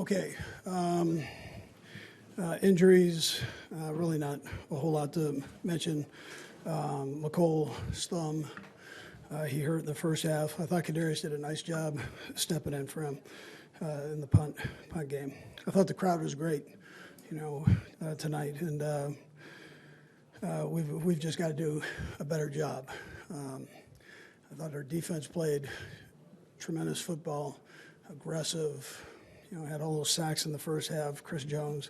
Okay. Injuries, really not a whole lot to mention. McColl's thumb, he hurt in the first half. I thought Kadarius did a nice job stepping in for him in the punt game. I thought the crowd was great, tonight, and we've just got to do a better job. I thought our defense played tremendous football, aggressive. Had all those sacks in the first half. Chris Jones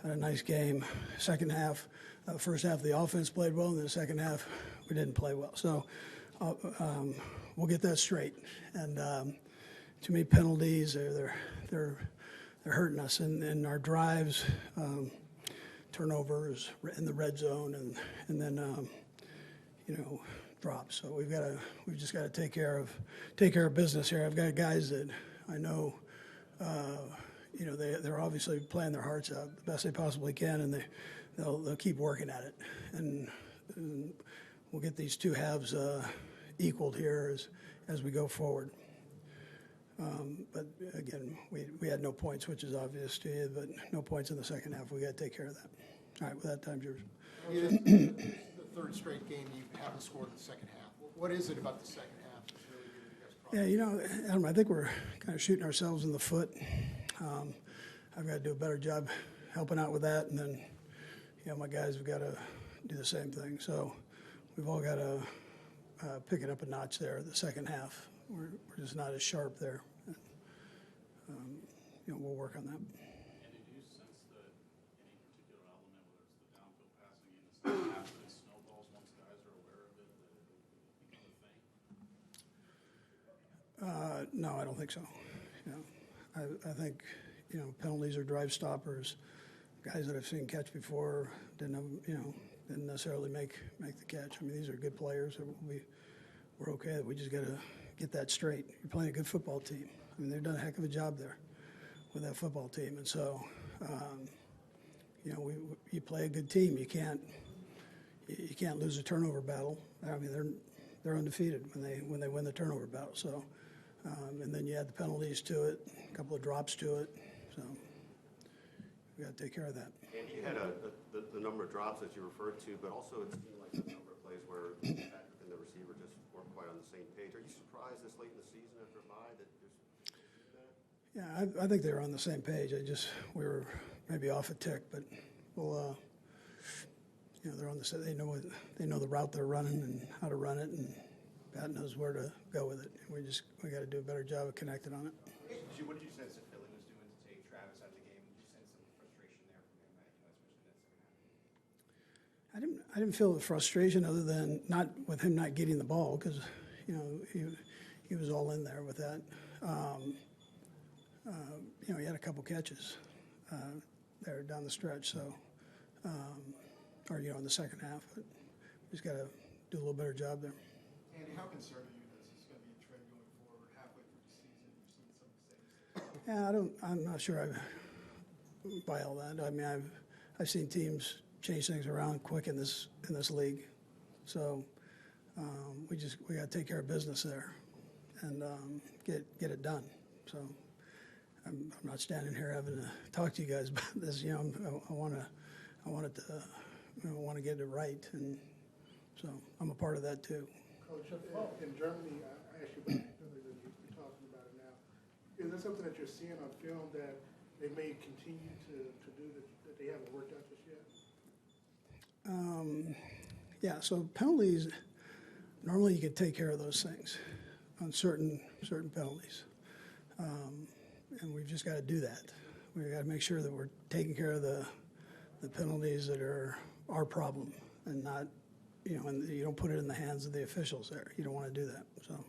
had a nice game. Second half, first half the offense played well, and then the second half we didn't play well. So we'll get that straight. And too many penalties. They're hurting us in our drives, turnovers in the red zone, and then drops. So we've just got to take care of business here. I've got guys that I know. They're obviously playing their hearts out the best they possibly can, and they'll keep working at it, and we'll get these two halves equaled here as we go forward. But again, we had no points, which is obvious to you, but no points in the second half. We got to take care of that. All right, with that, time's yours. The third straight game you haven't scored in the second half. What is it about the second half that's really giving you guys problems? Adam, I think we're kind of shooting ourselves in the foot. I've got to do a better job helping out with that, and then, my guys have got to do the same thing. So we've all got to pick it up a notch there. The second half, we're just not as sharp there. We'll work on that. And did you sense that any particular element, whether it's the downfield passing in the second half, that it snowballs once guys are aware of it, that it'll become a thing? No, I don't think so. I think penalties are drive stoppers. Guys that I've seen catch before didn't necessarily make the catch. I mean, these are good players. We're okay. We just got to get that straight. You're playing a good football team. I mean, they've done a heck of a job there with that football team, and so you play a good team. You can't lose a turnover battle. I mean, they're undefeated when they win the turnover battle. So, and then you add the penalties to it, a couple of drops to it. So we got to take care of that. Andy, you had the number of drops that you referred to, but also it seemed like a number of plays where Patrick and the receiver just weren't quite on the same page. Are you surprised this late in the season after a bye that there's that? Yeah, I think they were on the same page. We were maybe off a tick, but we'll, they're on the same. They know the route they're running and how to run it, and Pat knows where to go with it. We got to do a better job of connecting on it. What did you sense that Philly was doing to take Travis out of the game? Did you sense some frustration there from him, especially that second half? I didn't feel the frustration other than not with him not getting the ball, because he was all in there with that. He had a couple catches there down the stretch, so in the second half. But we just got to do a little better job there. Andy, how concerned are you that this is going to be a trend going forward halfway through the season? You've seen some mistakes. I'm not sure I buy all that. I mean, I've seen teams change things around quick in this league, so we got to take care of business there and get it done. So I'm not standing here having to talk to you guys about this. I want to get it right, and so I'm a part of that too. Coach, in Germany, I asked you about it earlier, you're talking about it now. Is there something that you're seeing on film that they may continue to do that they haven't worked out just yet? So penalties, normally you could take care of those things on certain penalties. And we've just got to do that. We've got to make sure that we're taking care of the penalties that are our problem, and not, and you don't put it in the hands of the officials there. You don't want to do that. So,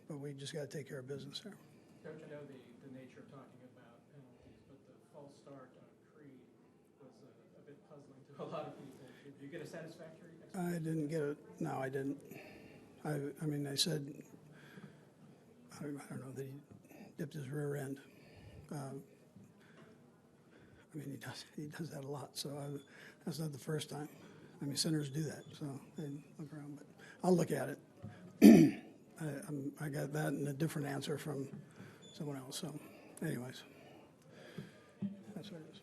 but we just got to take care of business there. Coach, I know the nature of talking about penalties, but the false start on Creed was a bit puzzling to a lot of people. Did you get a satisfactory explanation? I didn't get it. No, I didn't. I mean, they said, I don't know, that he dipped his rear end. I mean, he does that a lot, so that's not the first time. I mean, centers do that, so they look around. But I'll look at it. I got that and a different answer from someone else, so anyways, that's what it is.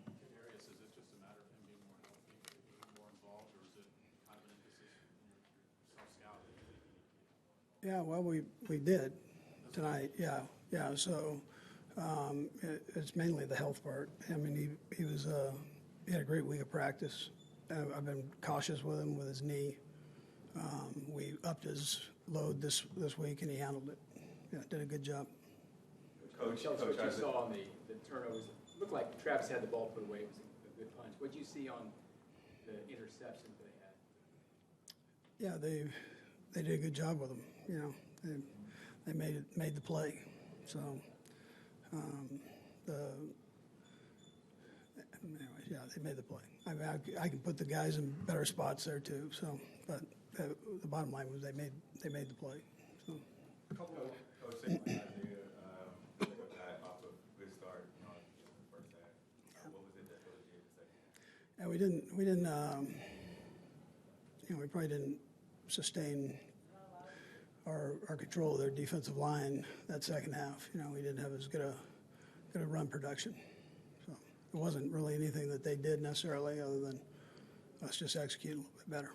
Kadarius, is it just a matter of him being more healthy, more involved, or is it kind of an emphasis in your self-scouting? Yeah, well, we did tonight, yeah. So it's mainly the health part. I mean, he had a great week of practice. I've been cautious with him with his knee. We upped his load this week, and he handled it. Yeah, did a good job. Coach, what you saw on the turnovers, it looked like Travis had the ball put away. It was a good punch. What did you see on the interceptions they had? Yeah, they did a good job with him. You know, they made the play. So anyways, yeah, they made the play. I mean, I can put the guys in better spots there too. So, but the bottom line was they made the play. So. Coach said Isaiah got off a good start, in the first half. What was it that Coach did in the second half? Yeah, we didn't, we probably didn't sustain our control of their defensive line that second half. You know, we didn't have as good a run production. So it wasn't really anything that they did necessarily other than us just execute a little bit better.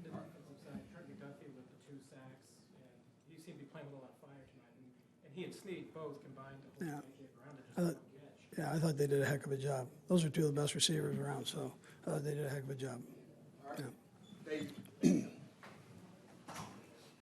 Trent McDuffie with the 2 sacks, and he seemed to be playing with a lot of fire tonight. And he and Snead both combined to hold A.J. Brown to just one catch. Yeah, I thought they did a heck of a job. Those are 2 of the best receivers around, so I thought they did a heck of a job. All right. They